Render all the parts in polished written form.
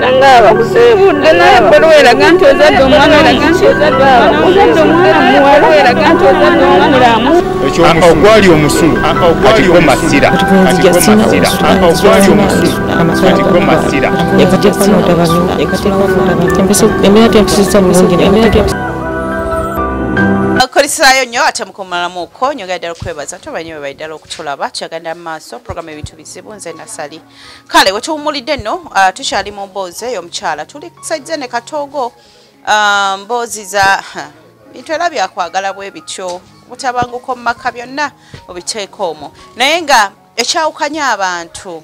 era ngaba kusibudde naye bwe weraga nti ozadde omwana ozadde omwana muwala weraga nti ozadde omulamu ogwali omusulu katikko masira ogwali omusulu katikko masira Kolisayo nnyo ate mukomalamuko nyoga ddala okwebaza tobanyewe baidala okutulaba kyagenda maaso programu ebintu bizibu nze nasali kale wetuwumulidde nno tukyali mu mboozi ey'omukyala tuli kusajja ne katoogo mboozi za bintu era byakwagala bwe bityo butabanguko mu maka byonna obiteeka omwo naye nga ekyawukanya abantu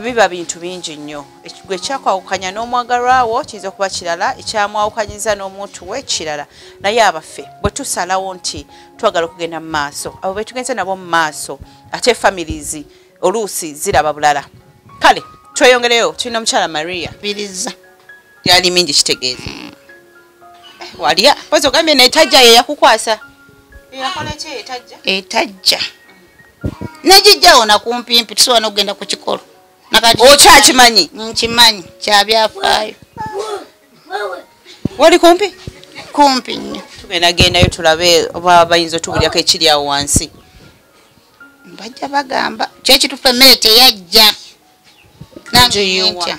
biba bintu bingi nnyo gwe kyakwawukanya n'omwagalwawo kiyinza okuba kirala ekyamwawukanyiza n'omuntu we kirala naye abaffe bwe tusalawo nti twagala okugenda mu maaso abo be tugenze nabo mu maaso ate families oluusi ziraba bulala kale tweyongereyo tulina omukyala Maria biriza yali mingi kitegeeza walya pozi ogambye neetajja ye yakukwasa yakola ki etajja etajja nejijjawo nakumpimpi tusobola n'okugenda ku kikolo okyakimanyi nkimanyi kyabyafaayo wali kumpi nnyo tugenda gendayo tulabe oba bayinza otubulyako ekiri awo wansi bajja bagamba kyekitufa emmere teyajja nangenyentya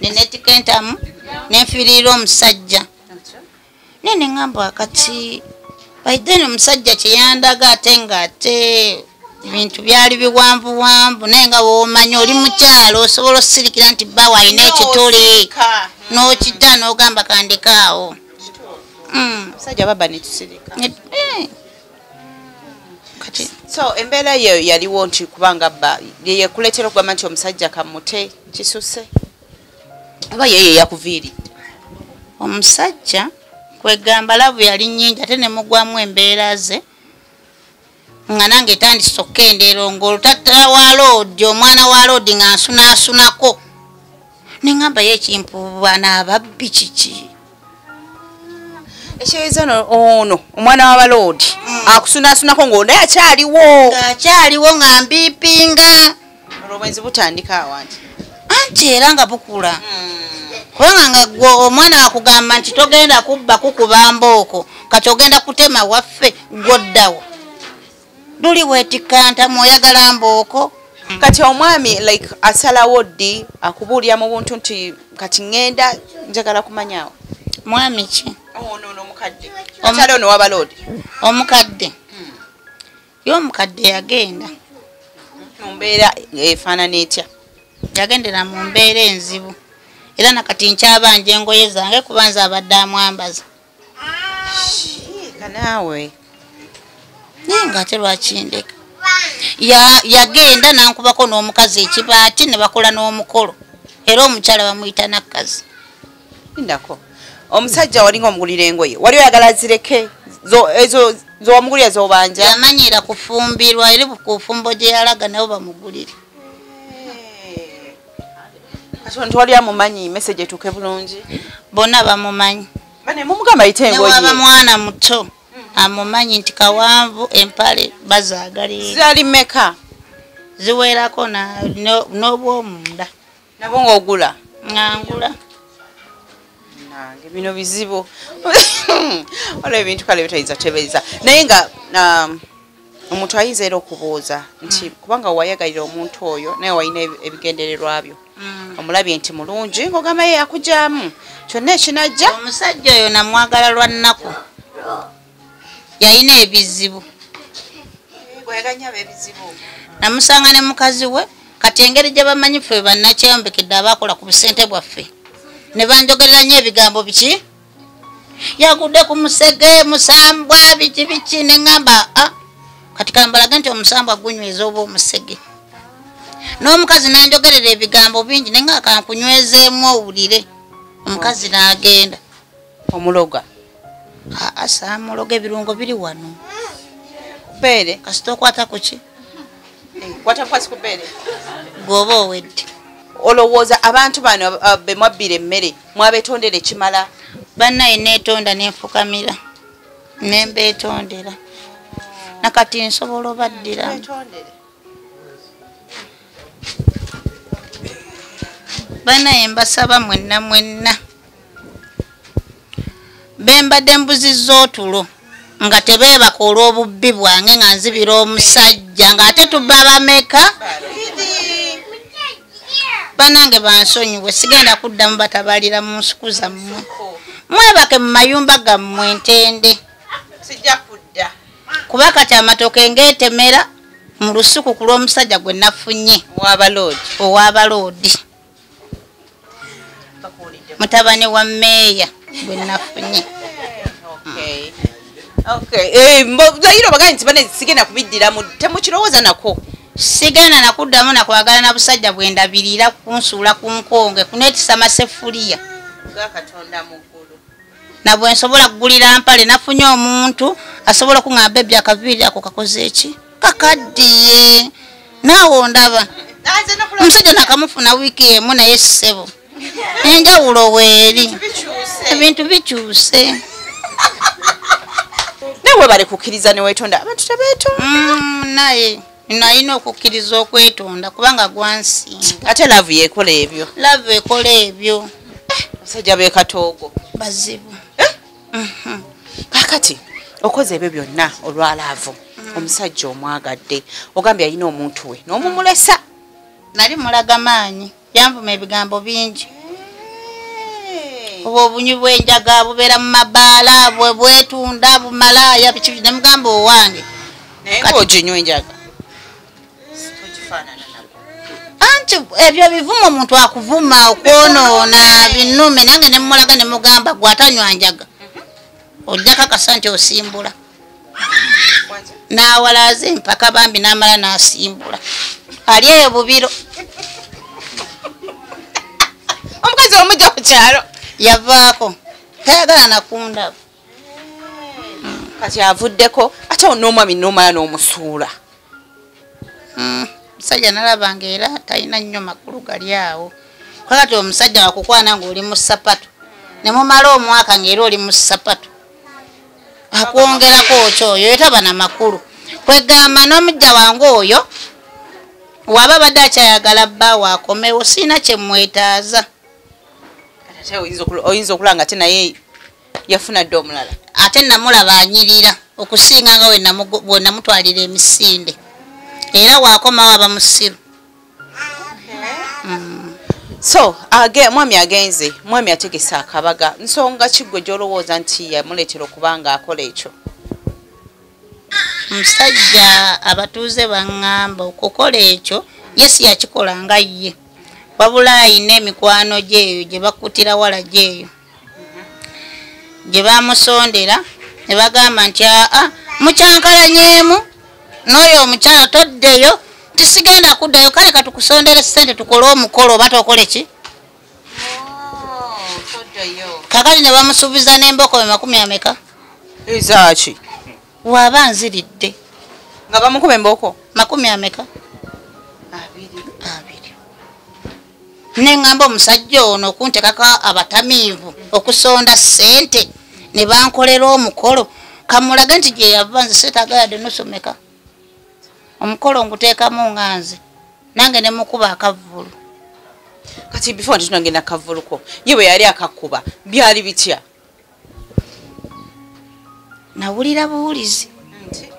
nenetikentamu nenfiirira omusajja naye neŋŋamba kati baideni omusajja kyeyandaga ate ng'ate ebintu byali biwanvuwanvu naye nga woomanya oli mukyalo osobola osirikira nti bbawo alina ekitole n'okita n'ogamba kandikaawo musajja baba netusirika kati so embeera yeyo yaliwo nti kubanga bba yeyekuleetera okugamba nti omusajja kamute kisuse oba yeye yakuviiridde omusajja kwegamba lavu yali nnyingi ate ne mugwamu embeera ze nga nange etandise okkendeera ng'olutata wa loodi omwana wa loodi nga nsunaasunako neŋŋamba ye ekimpuuba n'ababbi kiki ekyeeza ono omwana w'abaloodi akusunaasunako ng'onaye akyaliwo nga mbiipinga olwobwenzi butandika awanti anti era nga bukula kubanga nga gwe omwana wakugamba nti togenda kubba kukuba mbooko kati ogenda kutema waffe gwoddawo luli wetikanta mwoyagala mbooko kati omwami like asalawo ddi akubuulira mu buntu nti kati ŋŋenda njagala kumanyaawo mwami ki omukadde akyali ono w'abaloodi omukadde ye omukadde yagenda mu mbeera efaanana etya yagendera mu mbeera enzibu era nakati nkyabanja engoye zange kuba nze abadde amwambaza kanaawe naye ng'ate lwakindeka yagenda nankubako n'omukazi ekibaati ne bakola n'omukolo era omukyala bamuyita nakkazi ndako omusajja walinga omugulira engoye wali oyagala zireke ezo zowamugulira zobanja yamanyira kufumbirwa eri ku fumbo gye yalaga nabo bamugulire nti wali amumanyi message etuuke bulungi bonna bamumanyi bane mumugamba ayite engoye newaba mwana muto amumanyi nti kawanvu empale bazaagalira zali mmeka ziwerako n'obwomunda nabo ng'ogula ngangula nange bino bizibu waliwo ebintu kale bitayinza tebeeza naye nga omuntu ayinza era okubuuza nti kubanga wayagalira omuntu oyo naye walina ebigendererwa byo omulabye nti mulungi ng'ogamba ye akugyamu kyonna ekinajja omusajja oyo namwagala lwa nnaku yalina ebizibu namusanga ne mukazi we kati engeri gye bamanyi ffe bannakyeyombekedde abakola ku busente bwaffe ne banjogerera nnyo ebigambo biki yagudde ku musege musambwa biki ne ŋŋamba kati kambalage nti omusambwa gunyweza oba omusege n'omukazi nanjogerera ebigambo bingi ne nga kankunywezeemu owulire omukazi n'agenda omuloga saamuloga ebirungo biri wano beere kasita okwata ku ki kwata kwasi ku beere gwoba owedde olowooza abantu bano be mwabbira emmere mwabetondera ekimala bannaye neetonda nenfukamira nembeetondera nakati nsobola obaddira banaye mbasaba mwenna bembadde mbuzizza otulo nga tebeebaka olw'obubbi bwange nga nzibira omusajja ng'ate tubba bameka banange bansonyiwe sigenda kuddamu batabalira mu nsuku zammwe mwebake mu mayumba gammwe ntende kuba kati amatooke ngeetemera mu lusuku ku lw'omusajja gwe nafunye ow'abaloodi mutabani wa meeya gwe nafunye layiro baganyi nti bane sigenda kubiddiramu temukirowooza nako sigenda nakuddamu nakwagala na busajja bwendabirira kunsuula ku nkonge kuneetisa masefuliya nabwe nsobola kugulira mpale nafunye omuntu asobola okuŋŋamba ebyakaviiri ako kakoze eki kakaddiye naawe ndaba omusajja nakamufuna wiiki emu naye ssebo enjawulo weeri ebintu bikyuse nawe bali kukkiriza neweetonda abantu tebeetonda naye nalina okukkiriza okwetonda kubanga gwansinga ate laavu yekola ebyo laavu ekola ebyo abasajja beekatoogo bazibu kakati okoze ebyo byonna olwalaavu omusajja omwagadde ogambye alina omuntu we n'omumulesa nali mulaga maanyi yanvuma ebigambo bingi obwo obunywi bw'enjaga bubeera mu mabaala bwe bwetunda bumalaaya biki nemugamba owange naye ng'oginywa enjaga anti ebyo bivuma omuntu akuvuma okwonoona binnume nange nemulaga nemugamba gwatanywa njaga ojja kakasa nti osimbula n'awalaza empaka bambi n'amala n'asimbula ali eyo bubiro omukazi omujja ku kyalo yavaako tayagala nakundaba kati avuddeko ate onoomwami noomala n'omusuula omusajja nalabanga era talina nnyo makulu gali awo kakati omusajja wakukwana ngaoli mu sapatu nemumala omwaka ngaera oli mu sapatu akwongerako okyoyo etaba na makulu kwegamba n'omujja wange oyo waba badde akyayagala bbaawe akomewo siina kyemwetaaza oyinza okulaba nga ate naye yafuna dde omulala ate namulaba anyirira okusinga nga bwe namutwalira emisinde era waakomawo aba musiru so mwami agenze mwami ategesa akabaga nsonga kiggwe gy'olowooza nti yamuleetera okubanga akola ekyo omusajja abatuuze baŋŋamba okukola ekyo ye si yakikola nga ye wabula ayina emikwano gyeyo gye bakutira wala gyeyo gye bamusondera ne bagamba nti mukyankalanyeemu n'oyo omukyala toddeyo tisigenda kuddayo kale katukusondera ssente tukole omukolo oba tokole ki kakati ne bamusuubiza n'embokobe 10 ameka ezaki waaba nziridde nga bamukuba emboko 10 ameka 2 neŋŋamba omusajja ono okuntekako abatamiivu okusonda ssente ne bankolera omukolo kamulage nti gye yava nze seetagayadde nosomeka omukolo nguteekamu nga nze nange ne mukuba akavvulu kati before nti tunagenda akavvuluko ye bwe yali akakuba byali bitya nawulira buwulizi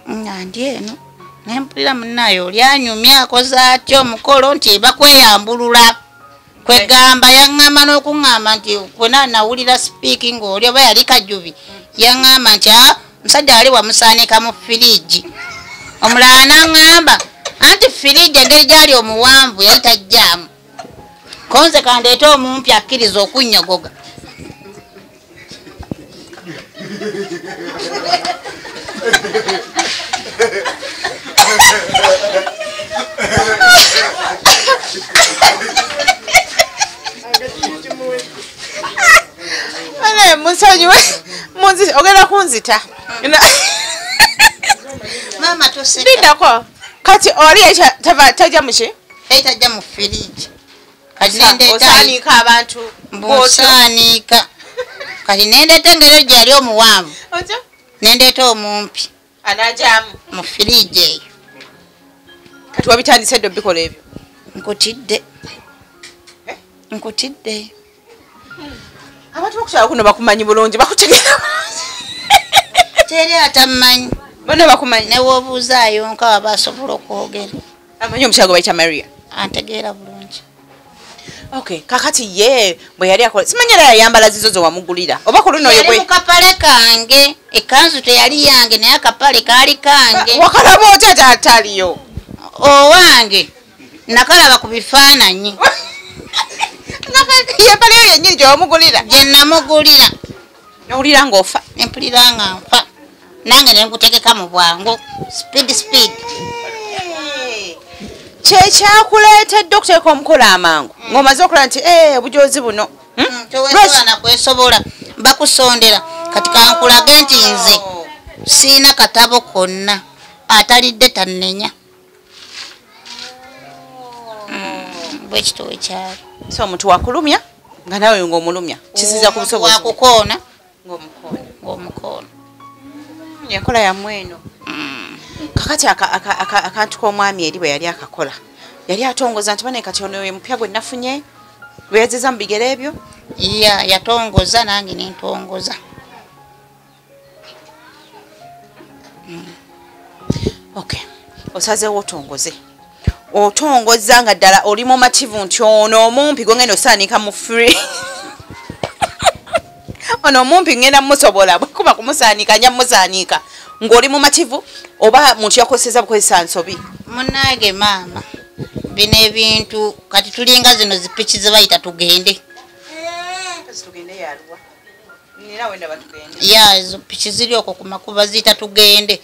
nga ndi eno nempulira munnaayo oli anyumya akoze atya omukolo nti bakweyambulula kwegamba yaŋŋamba n'okuŋŋamba nti kwena nawulira speaking oli oba yali kajubi yaŋŋamba nti musajja wali wamusaanika mu firiji omulala naŋŋamba anti firiji engeri gyali omuwanvu yali tajjaamu konze kandeete omumpi akkiriza okunnyogoga musonyiwe ogenda kunzita mama toseka lindako kati oli tajja muki tajja mu firiji osaanika abantu bosaanika kati nendeeta engeri gyali omuwanvu nendeeta omumpi anajamu mu firiji eyo kati wabitandise dde obikola ebyo nkutidde nkutidde abantu bakukyala kuno bakumanyi bulungi bakutegera teri atamanyi bonna bakumanyi newobuuzaayo nka waba asobola okwogera amanyi omukyala gwe bayita Maria antegeera bulungi okay kakati ye bwe yali akola simanyi era yayambala zizo zo wamugulira oba ku luno yali mukapale kange ekanzu teyali yange naye akapale kaali kange wakalaba otya ataliyo owange nakalaba ku bifaananyi yempaleyo yennyini gye wamugulira gye namugulira nowulira ng'ofa empulira nga nfa nange ne nkutegeka mu bwangu speed kyekyakuleetedde okuteeka omukolo amangu ng'omaze okulaba nti obujozi buno towesobola kwesobola bakusondera kati kankulage nti nze siina katabo konna atalidde tannenya bwekitowe kyali so omuntu wakulumya nga nawe ng'omulumya kisiza ku busobozi wakukoona ng'omukoona enkola yammwe eno kakati akantu k'omwami eri bwe yali akakola yali atongoza nti bane kati ono mupya gwe nafunye lwe yazeza mu bigere ebyo yatongoza nange nentongoza okay osazeewo otongoza nga ddala oli mumativu nti ono omumpi gwe ngenda osaanika mu free ono omumpi ngenda mumusobola bwekuba kumusaanika nya mumusaanika ng'oli mumativu oba muntu yakozesa bukozesa nsobi munange maama bino ebintu kati tulinga zino zipiki ze bayita tugende ezo piki ziri okwo ku makuba ziyita tugende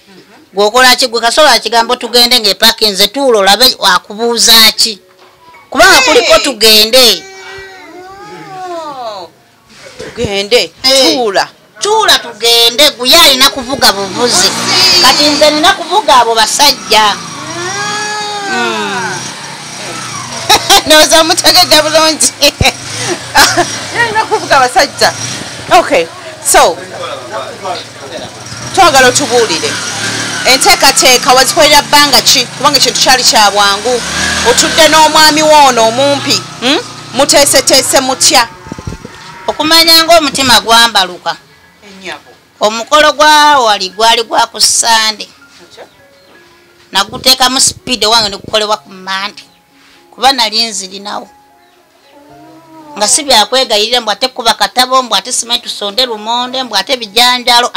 gwokola ki gwe kasobola kigambo tugende ng'epakinze tuulo olabe wakubuuza ki kubanga kuliko tugende tuula tugende guye alina kuvuga buvuzi kati nze nina kuvuga abo basajja noza mutegedde bulungi alina kuvuga basajja okay so twagala otubuulire enteekateeka wazikolera bbanga ki kubanga ekintu kyali kya bwangu otudde n'omwami woono omumpi muteeseteese mutya okumanya ng'omutima gwambaluka omukolo gwa wali gwali gwa ku Sande naguteekamu sipiidi wange nekukolebwa ku Mande kuba nali nzirinawo nga si byakwegayirira mbw ate kuba katabo mbw ate simanyi tusonde lumonde mbw ate bijanjalo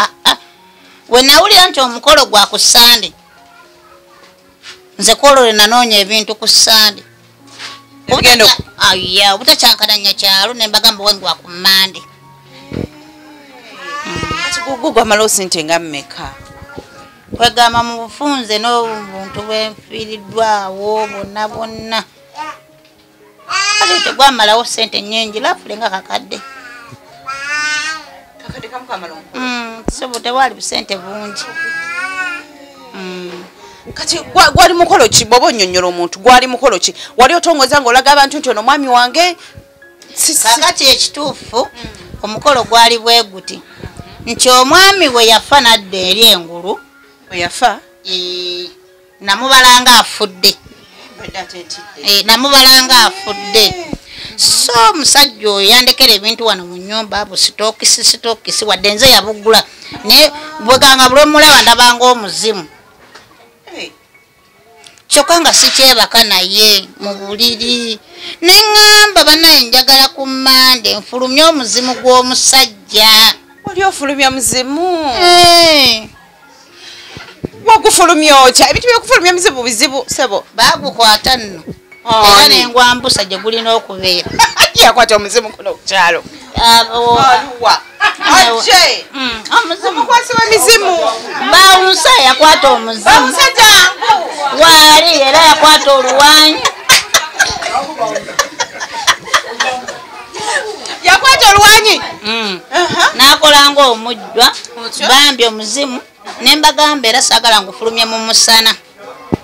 we nawulira nti omukolo gwa ku Sande nze kwolole nanoonya ebintu ku Sande obutakyankananya kyalo nembagamba wengi wa ku Mande gwamala osente nga mmeka kwegamba mu bufunze n'obuntu bwenfiiriddwawo bonna bonna kale tegwamalawo sente nnyingi lafule nga kakadde sobo tewali busente bungi kati gwali mukolo ki bwoba onnyonnyola omuntu gwali mukolo ki wali otongoza ng'olaga abantu nti ono mwami wange kakati ekituufu omukolo gwali bwe guti nti omwami we yafa nadda eri engulu weyafa namubalanga afudde namubalanga afudde so omusajja oyo yandekera ebintu wano mu nnyumba busitokisi wadde nze yabugula naye bweganga bulwemulaba ndabanga omuzimu kyokka nga sikyebaka naye mu buliri neŋŋamba banaye njagala ku Mande nfulumye omuzimu gw'omusajja oli ofulumya muzimu wagufulumya otya ebintu byokufulumya muzimu bizibu sebo bagukwata nno era nengwambusa gye gulina okubeera yakwata omuzimu kuno okukyalo omuzimukwasiba mizimu bawunsa yakwata omuzimu waali era yakwata oluwanyi yakwata oluwanyi nakola ng'omujjwa bambi omuzimu nembagamba era saagala ngufulumye mu musana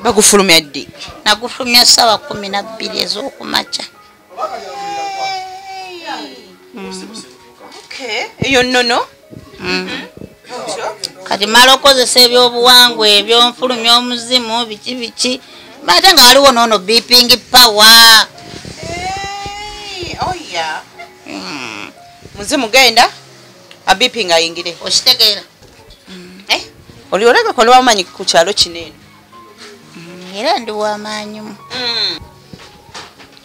bagufulumya ddi nagufulumya ssaawa 12 ez'okumakya eyo nnono kati mala okozesa ebyobuwangwa ebyo nfulumya omuzimu biki ate nga waliwo noono beeping power ya muzimu genda abipi nga yingire okitegeera oli oleka ko lwamanyi ku kyalo kinene era ndi wamaanyimu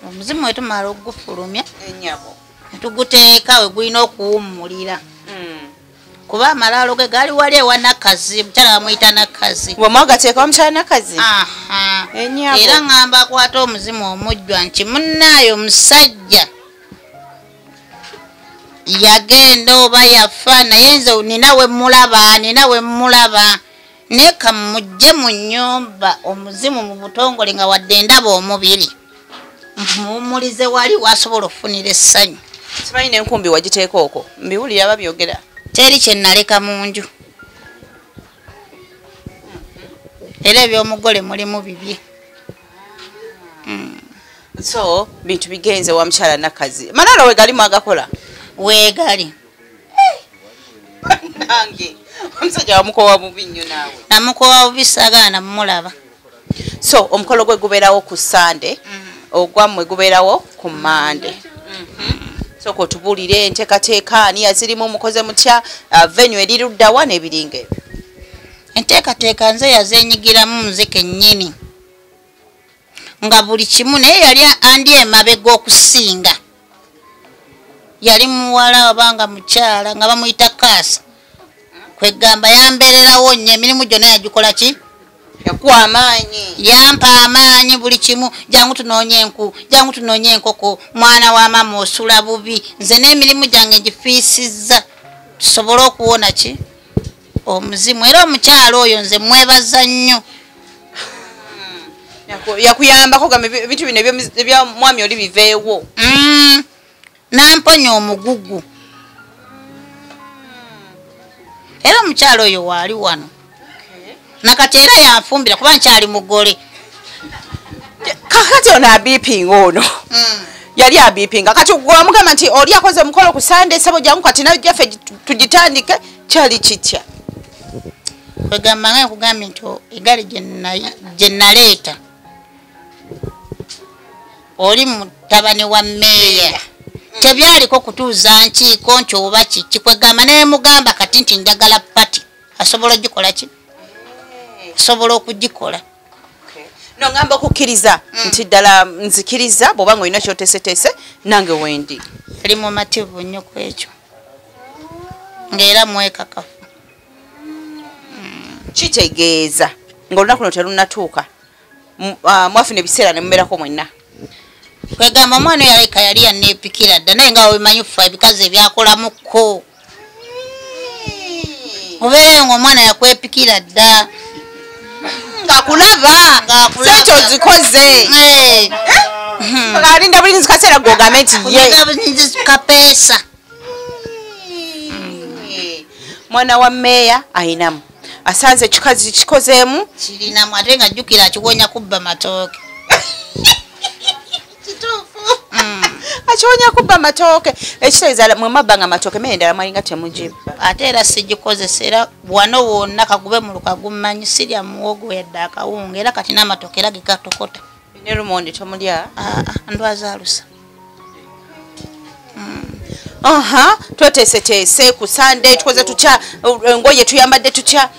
omuzimu wetumala okugufulumya enyabo netuguteeka we gulina okuwummulira kuba amalaalo ge gaali wali ewa Nakazi mukyala bamuyita Nakazi wamwagateeka wa mukyala Nakazi enyabo era ngamba akwata omuzimu omujjwa nti munnaayo musajja yagenda oba yafa naye nze nina we mulaba naye kamujje mu nnyumba omuzimu mu butongole nga wadde ndaba omubiri muwummulize wali wasobola okufunira essanyu simanyi n'enkumbi wagiteeka okwo mbiwulira babyogera teri kye naleka mu nju era eby'omugole mulimu bibye so bintu bigenze wa mukyala Nakazi Manalo we galimu agakola weegali nange omusajja wamukowa bubi nnyo naawe namukowa bubi saagaana mumulaba so omukolo gwe gubeerawo ku Sande ogwammwe gubeerawo ku Mande so ko tubuulire enteekateeka ani yazirimu omukoze mutya venue eri luddawa n'ebiringa ebyo enteekateeka nze yazeenyigiramu nze kennyini nga buli kimu naye yali andi emabega okusinga yali muwala obanga mukyala nga bamuyita Kaasa kwegamba yambeererawo nnyo emirimu gyonna yagikola ki yakuwa amaanyi yampa amaanyi buli kimu jangu tunoonye enkoko mwana wa mama osula bubi nze n'emirimu gyange ngifiisizza tusobole okuwona ki omuzimu era omukyala oyo nze mwebaza nnyo yakuyambako gamba ebintu bino ebya mwami oli biveewo namponya omugugu era omukyala oyo waali wano nakati era yanfumbira kuba nkyali mugole kakati ono abipinga ono yali abipinga kati wamugamba nti oli akoze omukolo ku Sande sabo jangu kati najjaffe tugitandike kyali kitya kwegamba nga nkugambye nti egaali gye naleeta oli mutabani wa mmeeya tebyaliko kutuuza nkiiko nti oba kiki kwegamba naye mugamba kati nti njagala pati asobola ogikola ki asobola okugikola no ngamba okukkiriza nti ddala nzikiriza bw'oba nga olina kyoteeseteese nange wendi ali mumativu nnyo ku ekyo ng'era mwekakafu kitegeeza ng'olunaku luno terunatuuka mwafuna ebiseera ne mubeerako mwenna kwegamba omwana oyo aleka yali yanneepikira dda naye nga wemanyi fa ebikazi ebyakolamuko obeereyo ng'omwana yakwepikira dda ng'akulaba sente ozikoze alinda bulinzi kaseera gwogambe nti ye kapeesa mwana wa mmeeya ayinamu asanze ekikazi kikozeemu kirinamu ate nga jjukira akiwonya kubba matooke akiwonya kubba matooke ekitegeeza mwe mabba nga matooke mere endala mwalinga temugibba ate era sigikozesa era wano wonna kagube mu lukagumanyi sirya muwogo yadde akawunga era kati n'amatooke era gegatokota ne lumondi tomulya ndwaza alusa tweteeseteese ku Sande tukoze tutya engoye tuyambadde tutya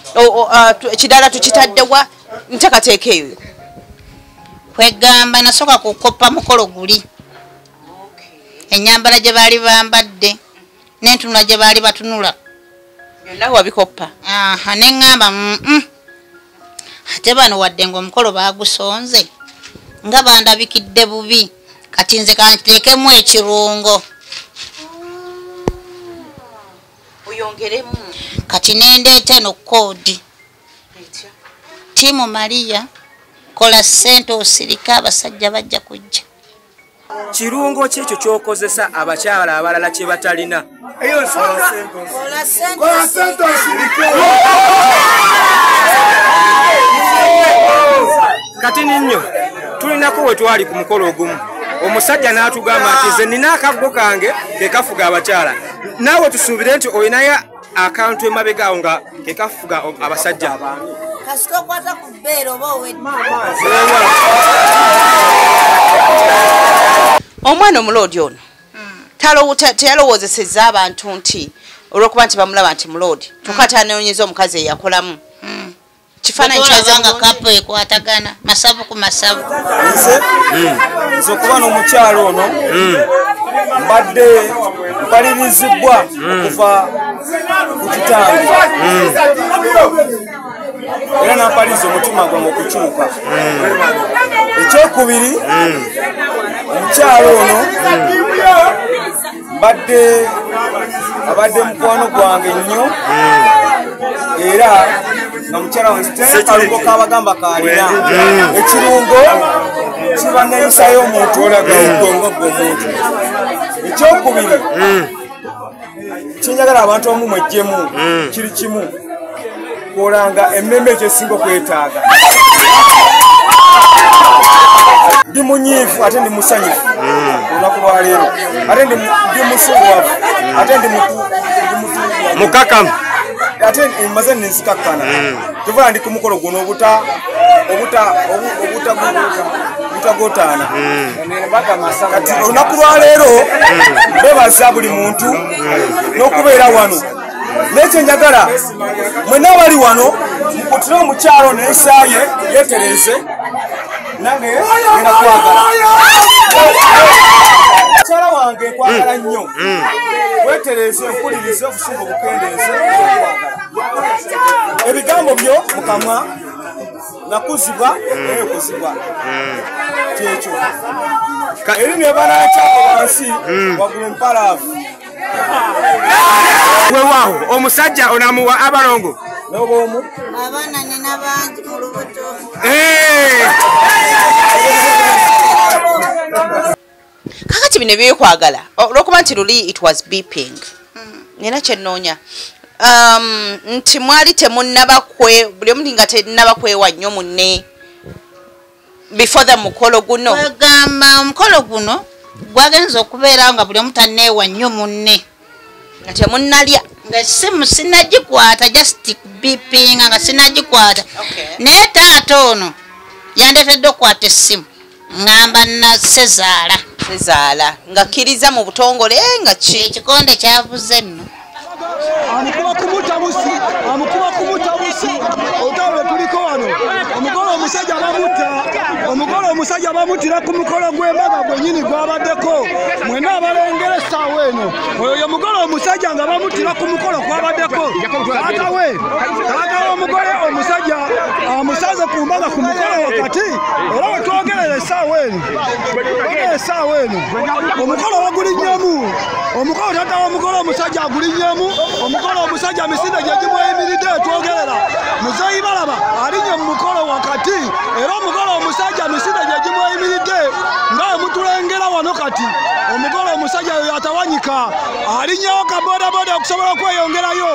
ekidala tukitaddewa nteekateeka eyo kwegamba nasooka kukopa mukolo guli enyambala gye baali bambadde n'entunula gye baali batunula byonna wabikoppa neŋŋamba ate bano wadde ng'omukolo baagusonze nga bandabikidde bubi kati nze kanteekemu ekirungo oyongeremu kati nendeeta eno koodi tiimu Maria kola ssente osirika abasajja bajja kujja kirungo kyekyo kyokozesa abakyala abalala kye batalina kati ninyo tulinako we twali ku mukolo ogumu omusajja n'atugamba nti nze nina akaggo kange kekafuga abakyala naawe tusuubire nti olinayo akantu emabegaawo nga kekafuga abasajja kasita okwata ku bbeera oba owedde omwana omuloodi ono teyalowoozesezza abantu nti olwokuba nti bamulaba nti mulodi tukati anoonyeza omukazi eyakolamu kifaananyi kyazanga kapo ekwatagana masavu ku masavu nze okuba n'omukyalo ono mbadde mpalirizibwa okuva ku kitange era nampaliriza omutima gwange okukyuka ekyokubiri omukyalo ono abadde mukwano gwange nnyo era nga mukyala wange kalungo kabagamba kalina ekirungo kiba neyisayo omuntu olagongo gwomuntu ekyokubiri kyenjagala abantu omu mwejjemu kiri kimu kolanga emmeme ekyesinga okwetaaga ndi munyiivu ate ndi musanyufu olunaku lwa leero ate ndi musunguwavu ate ndi mukakamu ate maze nenzikakkana tuvala ndi ku mukolo guno obutagotaana kati olunaku lwa leero bebaza buli muntu n'okubeera wano nekyo njagala mwena abali wano mukutire omukyalo nensaaye yetereze nange ngenda kwagala mukyala wange nkwagala nnyo wetereze mpulirize obusungu obukendeeze ebigambo byo mukamwa nakuzibwa ekuzibwa kyekyo eri nebanakyako wansi wagula empalaavu wewawo omusajja onamuwa abalongo nobomu abaana nina bangi mu lubuto kakati bino ebyekwagala olwokuba nti luli it was beeping nina kyenoonya nti mwali temunnabakwe buli omu nga tennabakwewa nnyo munne before the mukolo guno wegamba omukolo guno gwagenza okubeera nga buli omu tanneewa nnyo munne nga temunnalya nga simu sinagikwata just beeping nga sinagikwata naye taata ono yandeetedde okukwata essimu ngamba na sezaala ngakkiriza mu butongole nga ekikonde kyavuze nno amukuba kumutabusi otawe tuliko wano omukolo omusajja bamutira ku mukolo gw'embaga gwenyini gwabaddeko mwena abalengera essaawa eno oyo ye mugole omusajja nga bamutira ku mukolo gwabaddeko taata w'omugole omusajja amusaze ku mbaga ku mukolo wakati era wetwogerera essaawa eno omukolo wagulinnyamu omukolo taata w'omugole omusajja agulinnyamu omukolo omusajja misinde gye gimweyimiridde etwogerera muzeeyi balaba alinnye mu mukolo wakati era omukolo omusajja misinde gye gimweyimiridde nga mutulengera wano kati omukolo omusajja oyo atawanyika alinnyewo ka bodaboda okusobola okweyongerayo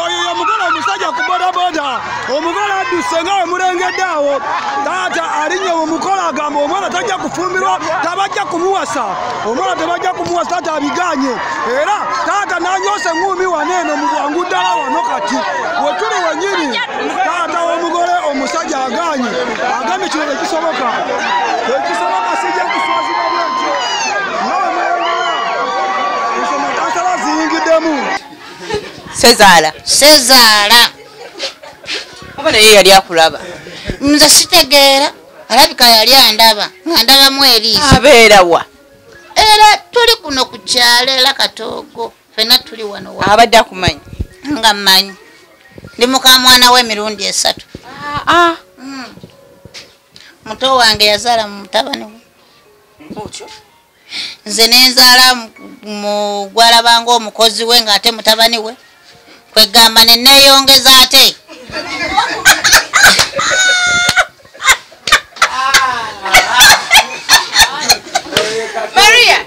oyo ye mukolo omusajja ku bodaboda omukolo adduse nga we mulengedde awo taata alinnye mu mukolo agamba omwana tajja kufumbirwa tabajja kumuwasa omwana tebajja kumuwasa taata abiganye era taata nanyoose eŋŋumi waneeno mu bwangu ddala wano kati wetuli wenyini taata w'omugole omusajja aganye agambye kino tekisoboka sijja kuswazibwa bwekyo nawe mweyongera ensoma tansala ziyingiddemu sezaala oba naye yali akulaba nze sitegeera alabika yali andaba nga ndabamu eriiso abeerawa era tuli kuno ku kyalo era Katoogo fena tuli wano abadde akumanyi nga mmanyi ndi muka mwana w'emirundi 3 muto wange yazaala mu mutabani we nze nenzaala mu gwalabanga omukozi we ng'ate mutabani we kwegamba neneeyongeza ate Maria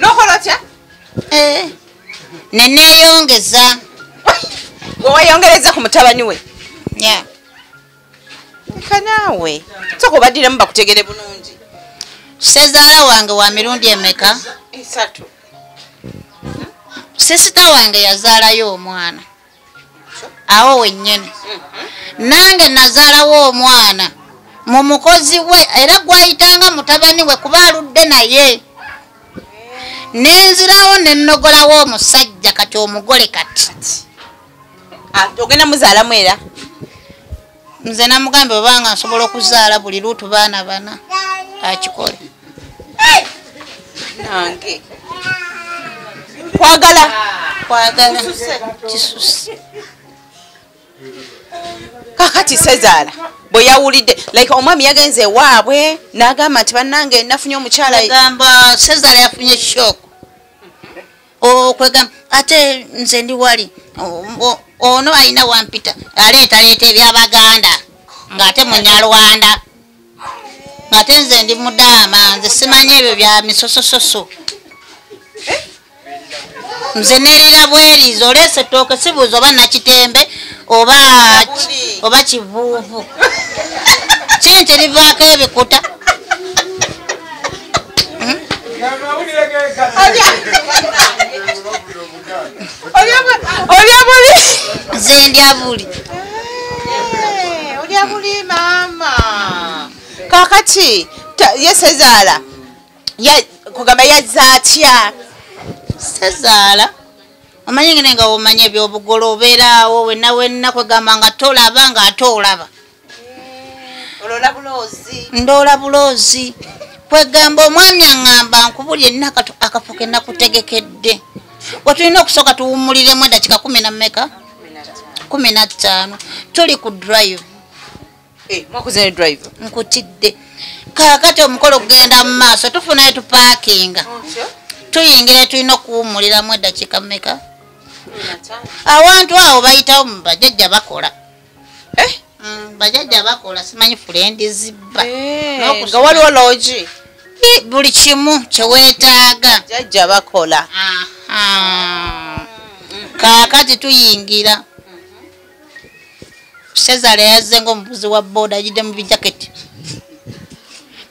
nokolotya neneeyongeza wewayongereza ku mutabani we ya kanaawe soka obaddiramu bakutegere bulungi sezaala wange wa mirundi emeka 3 sisita wange yazaalayo omwana awo wennyini nange nazaalawo omwana mu mukozi we era gwayitanga mutabani we kuba aludde naye nenzirawo nenogolawo omusajja kati omugole kati ogenda muzaalamu era nze namugambe obanga nsobola okuzaala buli luutu baana bana akikole nange kwagala kisusse kakati Sezaala bwe yawulidde like omwami yagenze ewaabwe n'agamba nti bannange nafunye omukyala agamba Sezaala yafunye shoko okwegamba ate nze ndi wali ono alina wampita aleeta ebyabaganda ng'ate munyarwanda ng'ate nze ndi mudaama nze simanyi ebyo bya misosososo nze nerira bweriiza oleese ettooke sibuuza oba nakitembe oba kivuuvu kyente livaako ebikuta olya buli nze ndya buli olya buli maama kakati ye Sezaala kugamba yazza atya Sezaala omanyi ngene nga omanya ebyobugolo obeeraawo wenna kwegamba nga tolaba ng'ate olaba ndoola buloozi kwegamba omwami aŋŋamba nkubulye nina akafo ke nakutegekedde wetulina okusooka tuwummuliremu eddakiika 15 tuli ku drive mwakuzene drive nkutidde kaakati omukolo kugenda mu maaso tufunayo tupaakinga tuyingira tulina okuwummuliramu eddakiika mmeka awantu awo bayitawo mu bajajja bakola bajajja bakola simanyi fulendi zibba nga waliwo loogi buli kimu kyeweetaaga jajja bakola kaakati tuyingira Sezaala yazze ng'omuvuzi wa booda ajidde mu bijaketi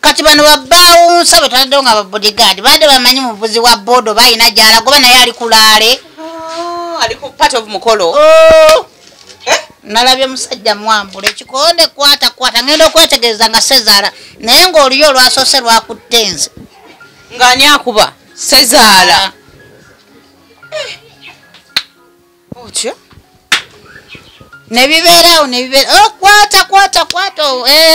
kati bano babaawunsa bwe twaladdewo nga babodyguard badde bamanyi muvuzi wa booda oba alina gy'alagoba naye ali kulaale ali ku part of mukolo nalabye musajja mwambula ekikonde kwata ngenda okwetegereza nga Sezaala naye ng'oluyo olwasoose lwakutte nze ng'ani akuba Sezaala otyo nebibeerawo kwata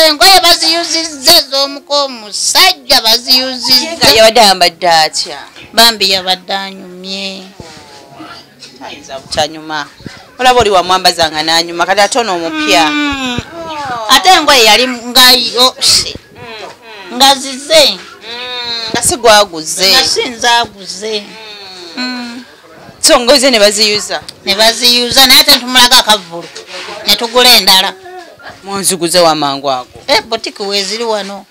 engoye baziyuzizza ez'omuko omusajja baziyuzizza yabadde ayambadde atya bambi yabadde anyumye ayinza butanyuma olaba oli wamwambazanga n'anyuma kati ate onomupya ate engoye yali ngazize nga sigwaguze nga sinzaaguze so ngoze ne baziyuza naye ate ntumulaga akavulu ne tugula endala munziguze wamangu ago botiki weeziri wano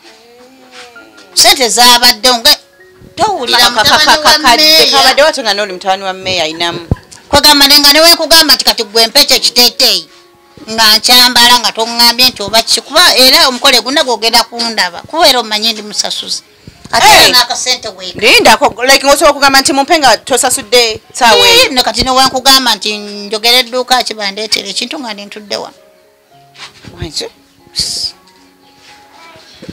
sente zaabadde nga towulira kabadde wate nga n'oli mutabani wa mmeeya ayinamu kwegamba nenga newenkugamba nti kati gwe mpeta ekiteeteeyi nga nkyambala nga toŋŋambye nti oba kikuba era omukole gunda gwogenda kundaba kubeera omanyi ndi musasuzi ate n'akasente lindako like ngosobola kugamba nti mumpe nga tosasudde saawe ne kati newenkugamba nti njogera edduuka kibandeetera ekintu nga nintudde wano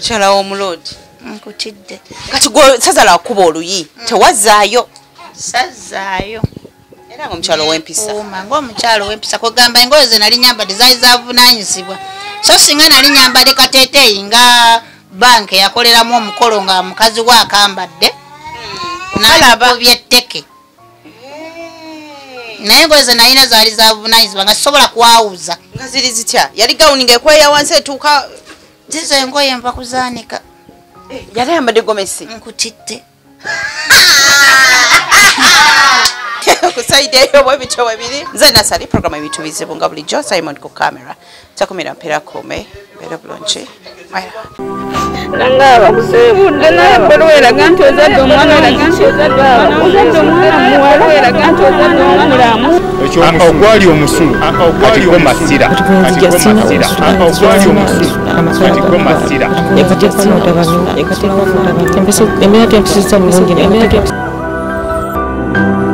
kyala w'omuloodi nkutidde kati gwe Sezaala wakuba oluyi tewazzaayo sazzaayo era nga omukyalo w'empisa ng'omukyalo w'empisa kwegamba engoye ze nali nyambadde zaali zavunaanyizibwa so singa nali nyambadde kateeteeyi nga banka yakoleramu omukolo nga mukazi we akambadde nalabobya etteke naye engoye ze nalina zaali zavunaanyizibwa nga sisobola kwawuza nga ziri zitya yali gawuni ng'ekweya wansi etuuka zizo engoye nva kuzaanika yali ayambadde gomesi nkutidde kusaidi eyo bwebityo bwebiri nze Nasali programu ebintu bizibu nga bulijjo Simon ku kamera takumira mpeera kuume mbeera bulungi nanga abakusibudde naye bwe lweraga nti ozadde omwana muwala weraga nti ozadde omulamu ogwali omusulu kati gwe masira ogwali omusulu kati gwe masira embeera tuyakisizza bulungi